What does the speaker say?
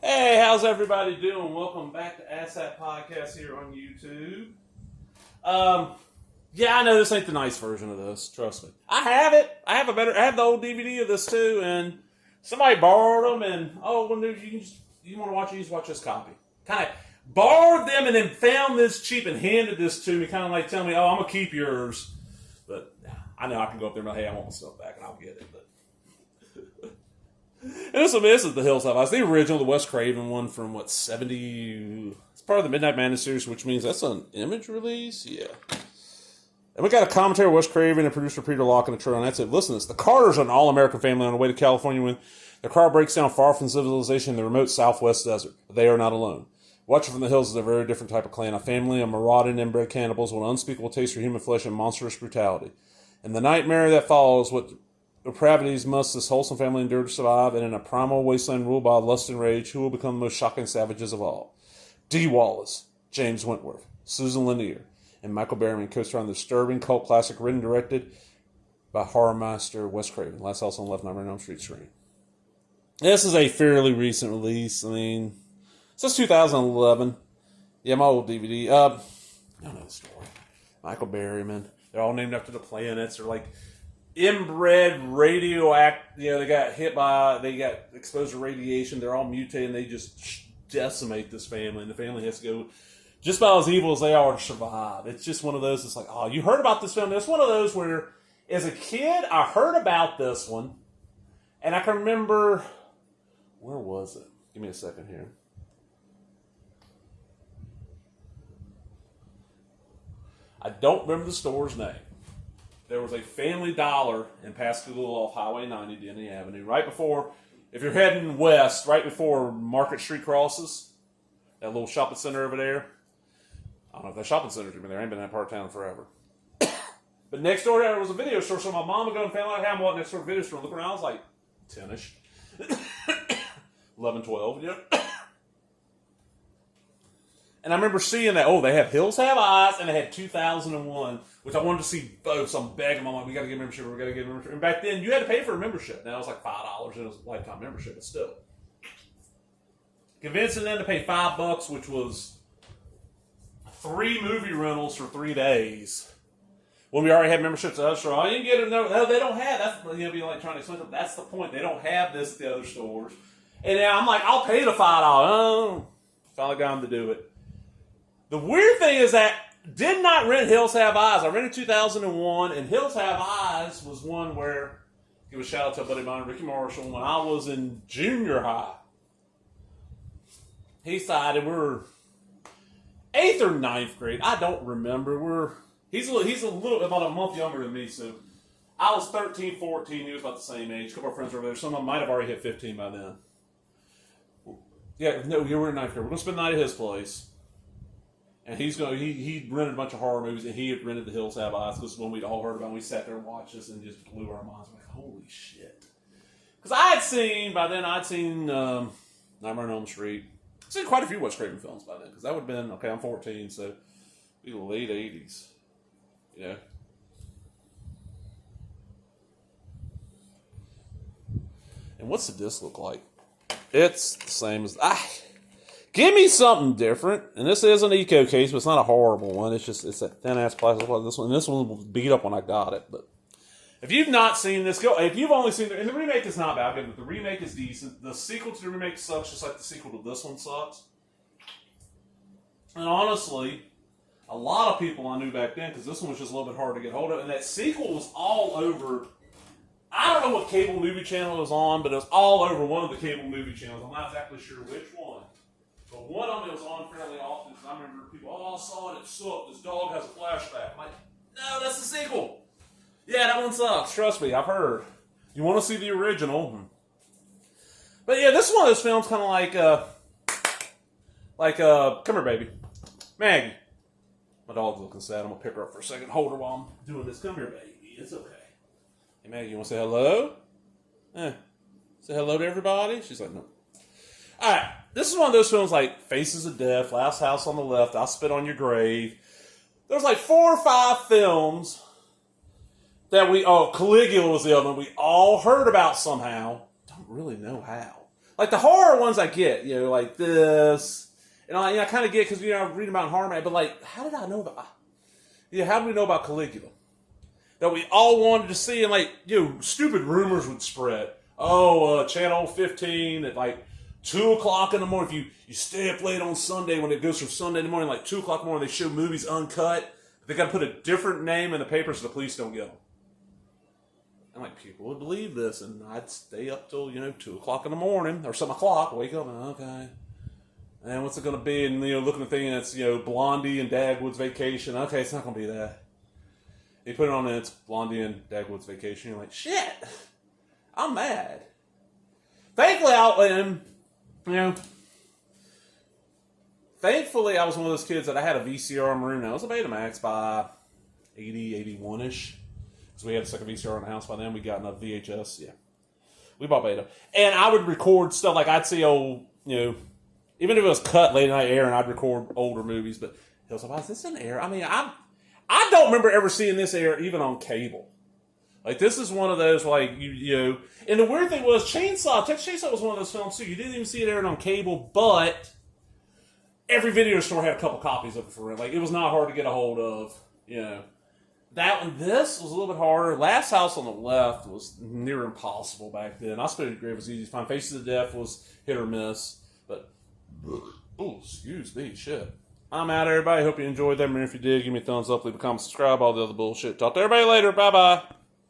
Hey, how's everybody doing? Welcome back to Ask That Podcast here on YouTube. Yeah, I know this ain't the nice version of this. Trust me, I have it. I have the old DVD of this too, and somebody borrowed them. And when you want to watch it, you just watch this copy. Kind of borrowed them and then found this cheap and handed this to me, kind of like telling me, "Oh, I'm gonna keep yours." But I know I can go up there and be like, "Hey, I want my stuff back," and I'll get it. But and this is the Hills Have Eyes, the original, the Wes Craven one from 70. It's part of the Midnight Madness series, which means that's an Image release. Yeah. And we got a commentary of Wes Craven and producer Peter Locke in the trailer, and that's it. Listen to this. The Carters are an all-American family on the way to California when their car breaks down far from civilization in the remote southwest desert. But they are not alone. Watching from the Hills is a very different type of clan, a family of marauding inbred cannibals with an unspeakable taste for human flesh and monstrous brutality. And the nightmare that follows, what depravities must this wholesome family endure to survive, and in a primal wasteland ruled by lust and rage, who will become the most shocking savages of all? Dee Wallace, James Wentworth, Susan Lanier, and Michael Berryman co-star on the disturbing cult classic written and directed by horror master Wes Craven. Last House on the Left, Nightmare on Elm Street screen. This is a fairly recent release. I mean, since 2011. Yeah, my old DVD. I don't know the story. Michael Berryman. They're all named after the planets. They're like inbred radioactive. You know, they got exposed to radiation. They're all mutated, and they just decimate this family. And the family has to go just about as evil as they are to survive. It's just one of those. It's like, oh, you heard about this film? It's one of those where, as a kid, I heard about this one, and I can remember, where was it? Give me a second here. I don't remember the store's name. There was a Family Dollar in Pascagoula off Highway 90, Denny Avenue, right before, if you're heading west, right before Market Street crosses, that little shopping center over there. I don't know if that shopping center's been there. I ain't been in that part of town forever. But next door there was a video store, so my mom would go and Family Dollar, I'm walking next door to a video store, looking around, I was like 10-ish. 11, 12, you know. And I remember seeing that, they have Hills Have Eyes, and they had 2001, which I wanted to see both, so I'm begging my mom, we got to get a membership, And back then, you had to pay for a membership. Now, it was like $5, and it was a lifetime membership, but still. Convincing them to pay $5, which was 3 movie rentals for 3 days. When we already had memberships at other stores, you can get it. No, they don't have. That's be like trying to explain. That's the point. They don't have this at the other stores. And now I'm like, I'll pay the $5. Oh, finally got them to do it. The weird thing is that did not rent Hills Have Eyes. I rented 2001, and Hills Have Eyes was one where, give a shout out to a buddy of mine, Ricky Marshall, when I was in junior high. He decided we were 8th or 9th grade. I don't remember. He's a little about a month younger than me, so I was 13, 14. He was about the same age. A couple of friends were over there. Some of them might have already hit 15 by then. Yeah, no, you were in 9th grade. We're going to spend the night at his place. And he rented a bunch of horror movies, and he had rented The Hills Have Eyes. This is one we'd all heard about, and we sat there and watched this and just blew our minds. We're like, holy shit. Because I'd seen Nightmare on Elm Street. I've seen quite a few Wes Craven films by then, because that would have been, I'm 14, so the late 80s. Yeah. And what's the disc look like? It's the same as... Give me something different. And this is an eco case, but it's not a horrible one. It's that thin-ass plastic like this one. And this one was beat up when I got it. But if you've not seen this, if you've only seen it, and the remake is not bad, but the remake is decent. The sequel to the remake sucks, just like the sequel to this one sucks. And honestly, a lot of people I knew back then, because this one was just a little bit hard to get hold of, and that sequel was all over. I don't know what cable movie channel it was on, but it was all over one of the cable movie channels. I'm not exactly sure which one. But one of them was on fairly often, because I remember people, I saw it sucked. This dog has a flashback. I'm like, no, that's the sequel. Yeah, that one sucks. Trust me, I've heard. You want to see the original? But yeah, this is one of those films kind of like, come here, baby. Maggie. My dog's looking sad. I'm going to pick her up for a second. Hold her while I'm doing this. Come here, baby. It's okay. Hey, Maggie, you want to say hello? Say hello to everybody? She's like, no. All right. This is one of those films like Faces of Death, Last House on the Left, I'll Spit on Your Grave. There's like 4 or 5 films that Caligula was the other one we all heard about somehow. Don't really know how. Like the horror ones I get, like this. And I kind of get because, I'm reading about Harmony, but like, how did I know about, how do we know about Caligula? That we all wanted to see, and like, stupid rumors would spread. Oh, Channel 15 at like 2 o'clock in the morning. If you stay up late on Sunday when it goes from Sunday in the morning, like 2 o'clock in the morning, they show movies uncut. They got to put a different name in the paper so the police don't get them. And like, people would believe this, and I'd stay up till, 2 o'clock in the morning, or some o'clock, wake up, and okay. And what's it going to be? And, looking at the thing that's, Blondie and Dagwood's Vacation. Okay, it's not going to be that. You put it on and it's Blondie and Dagwood's Vacation. You're like, shit, I'm mad. Thankfully, thankfully, I was one of those kids that I had a VCR in my room now. It was a Betamax by 80, 81-ish. Because we had a second VCR in the house by then. We got enough VHS. Yeah. We bought Beta. And I would record stuff like I'd see old, even if it was cut late night air, and I'd record older movies. But Hills Have Eyes, this in air. I mean, I don't remember ever seeing this air even on cable. Like, this is one of those, like, and the weird thing was, Texas Chainsaw was one of those films, too. You didn't even see it aired on cable, but every video store had a couple copies of it for rent. Like, it was not hard to get a hold of, That one, this was a little bit harder. Last House on the Left was near impossible back then. I suppose Grave was easy to find. Faces of Death was hit or miss, but, excuse me, shit. I'm out, everybody. Hope you enjoyed that. And if you did, give me a thumbs up, leave a comment, subscribe, all the other bullshit. Talk to everybody later. Bye-bye.